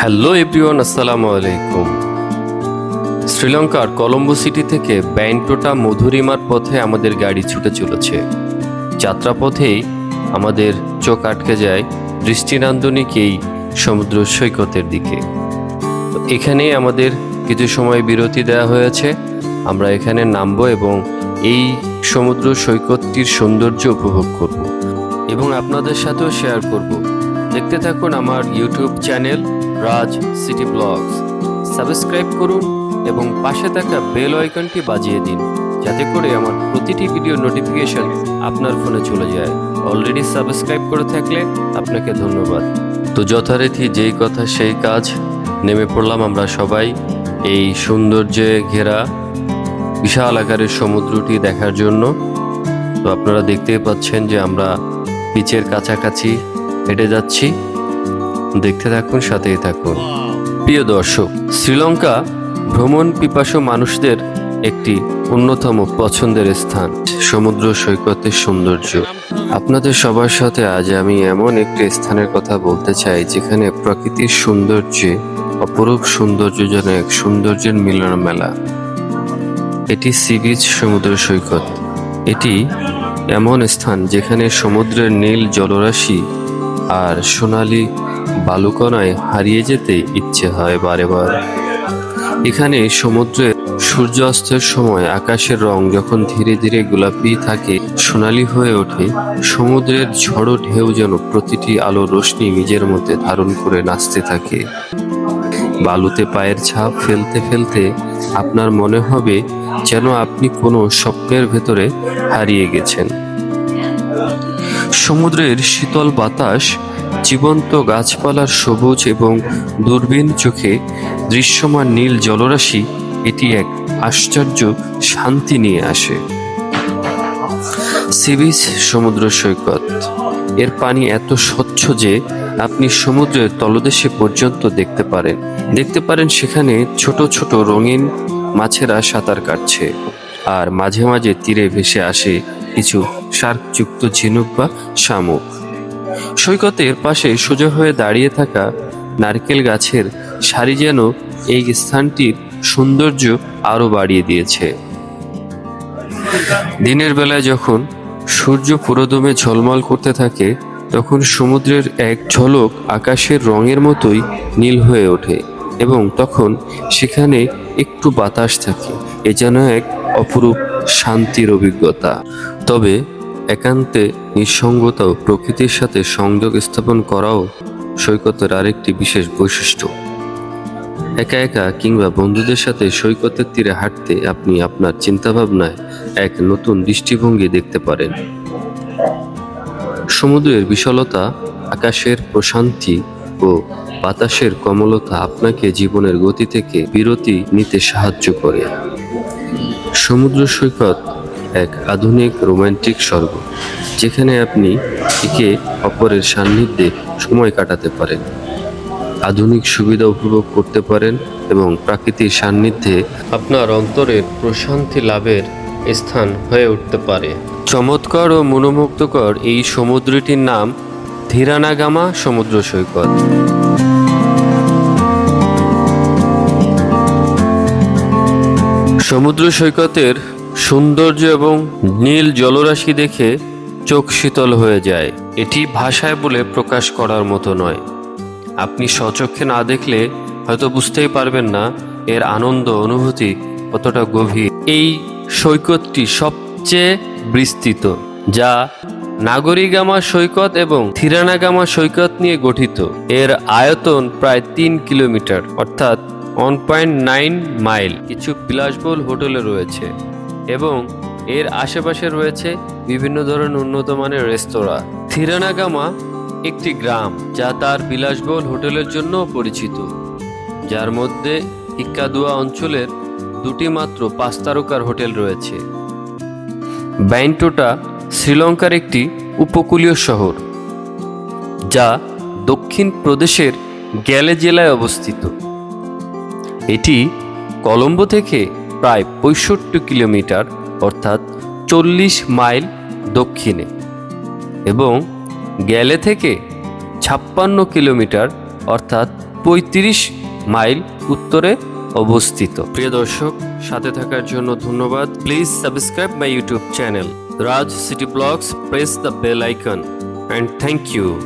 Hello everyone, আসসালামু আলাইকুম। শ্রীলঙ্কার কলম্বো সিটি থেকে ব্যান্টোটা মধুরিমার পথে আমাদের গাড়ি ছুটে চলেছে। যাত্রাপথেই আমাদের চোখ আটকে যায় দৃষ্টিনান্দনিক এই সমুদ্র সৈকতের দিকে। এখানেই আমাদের কিছু সময় বিরতি দেওয়া হয়েছে। আমরা এখানে নামবো এবং এই সমুদ্র সৈকতটির সৌন্দর্য উপভোগ করব এবং আপনাদের সাথেও শেয়ার করব। দেখতে থাকুন আমার YouTube channel Raj city blogs. Subscribe করুন এবং পাশে থাকা বেল আইকনটি বাজিয়ে দিন, যাতে করে আমার প্রতিটি ভিডিও নোটিফিকেশন আপনার ফোনে চলে যায়। অলরেডি সাবস্ক্রাইব করে থাকলে আপনাকে ধন্যবাদ। তো যথারীতি যেই কথা সেই কাজ, নেমে পড়লাম আমরা সবাই এই সৌন্দর্যে ঘেরা বিশাল আকারের সমুদ্রটি দেখার জন্য। তো আপনারা দেখতেই পাচ্ছেন যে আমরা বিচের কাছাকাছি হেঁটে যাচ্ছি। দেখতে থাকুন, সাথেই থাকুন। প্রিয় দর্শক, শ্রীলঙ্কা ভ্রমণ পিপাসু মানুষদের একটি অন্যতম পছন্দের স্থান সমুদ্র সৈকতের সৌন্দর্য। আপনাদের সবার সাথে আজ আমি এমন একটি স্থানের কথা বলতে চাই যেখানে প্রকৃতির সৌন্দর্যে অপরূপ সৌন্দর্যজনক সৌন্দর্যের মিলন মেলা। এটি সি বিচ সমুদ্র সৈকত। এটি এমন স্থান যেখানে সমুদ্রের নীল জলরাশি আর সোনালি বালুকণায় হারিয়ে যেতে ইচ্ছে হয় বারে বার। এখানে সমুদ্রে সূর্যাস্তের সময় আকাশের রং যখন ধীরে ধীরে গোলাপি থাকে, সোনালি হয়ে ওঠে, সমুদ্রের ঝড়ো ঢেউ যেন প্রতিটি আলোর রোশনি নিজের মধ্যে ধারণ করে নাচতে থাকে। বালুতে পায়ের ছাপ ফেলতে ফেলতে আপনার মনে হবে যেন আপনি কোনো স্বপ্নের ভেতরে হারিয়ে গেছেন। সমুদ্রের শীতল বাতাস, জীবন্ত গাছপালার সবুজ এবং দূরবীন চোখে দৃশ্যমান নীল জলরাশি, এটি এক আশ্চর্য শান্তি নিয়ে আসে। সি বিচ সমুদ্র সৈকত। এর পানি এত স্বচ্ছ যে আপনি সমুদ্রের তলদেশে পর্যন্ত দেখতে পারেন সেখানে ছোট ছোট রঙিন মাছেরা সাঁতার কাটছে, আর মাঝে মাঝে তীরে ভেসে আসে কিছু শার্কযুক্ত ঝিনুক বা শামুক। সৈকতের পাশে সোজা হয়ে দাঁড়িয়ে থাকা নারকেল গাছের সারি যেন এই স্থানটির সৌন্দর্য আরো বাড়িয়ে দিয়েছে। দিনের বেলায় যখন সূর্য পুরোদমে ঝলমল করতে থাকে, তখন সমুদ্রের এক ঝলক আকাশের রঙের মতোই নীল হয়ে ওঠে এবং তখন সেখানে একটু বাতাস থাকে। এ যেন এক অপরূপ শান্তির অভিজ্ঞতা। তবে একান্তে নিঃসঙ্গতা ও প্রকৃতির সাথে সংযোগ স্থাপন করাও সৈকতের আরেকটি বিশেষ বৈশিষ্ট্য। একা একা কিংবা বন্ধুদের সাথে সৈকতের তীরে হাঁটতে আপনি আপনার চিন্তাভাবনায় এক নতুন দৃষ্টিভঙ্গি দেখতে পারেন। সমুদ্রের বিশালতা, আকাশের প্রশান্তি ও বাতাসের কমলতা আপনাকে জীবনের গতি থেকে বিরতি নিতে সাহায্য করে। সমুদ্র সৈকত এক আধুনিক রোমান্টিক স্বর্গ, যেখানে আপনি একে অপরের সান্নিধ্যে সময় কাটাতে পারেন, আধুনিক সুবিধা উপভোগ করতে পারেন এবং প্রাকৃতিক সান্নিধ্যে আপনার অন্তরের প্রশান্তি লাভের স্থান হয়ে উঠতে পারে। চমৎকার ও মনোমুগ্ধকর এই সমুদ্রটির নাম থিরানাগামা সমুদ্র সৈকত। সমুদ্র সৈকতের সৌন্দর্য এবং নীল জলরাশি দেখে চোখ শীতল হয়ে যায়। এটি ভাষায় বলে প্রকাশ করার মতো নয়। আপনি স্বচক্ষে না দেখলে হয়তো বুঝতেই পারবেন না এর আনন্দ অনুভূতি কতটা গভীর। এই সৈকতটি সবচেয়ে বিস্তৃত, যা নাগরিগামা সৈকত এবং থিরানাগামা সৈকত নিয়ে গঠিত। এর আয়তন প্রায় 3 কিলোমিটার, অর্থাৎ 1.9 মাইল। কিছু বিলাসবহুল হোটেল রয়েছে এবং এর আশেপাশে রয়েছে বিভিন্ন ধরনের উন্নত মানের রেস্তোরাঁ। থিরানাগামা একটি গ্রাম যা তার বিলাসবহুল হোটেলের জন্য পরিচিত, যার মধ্যে ইক্কাদুয়া অঞ্চলের 2টি মাত্র 5 তারকার হোটেল রয়েছে। ব্যান্টোটা শ্রীলঙ্কার একটি উপকূলীয় শহর, যা দক্ষিণ প্রদেশের গ্যালে জেলায় অবস্থিত। এটি কলম্বো থেকে প্রায় 65 কিলোমিটার, অর্থাৎ 40 মাইল দক্ষিণে এবং গ্যালে থেকে 56 কিলোমিটার, অর্থাৎ 35 মাইল উত্তরে অবস্থিত। প্রিয় দর্শক, সাথে থাকার জন্য ধন্যবাদ। Please subscribe my YouTube channel Raj city vlogs, press the bell icon, and thank you.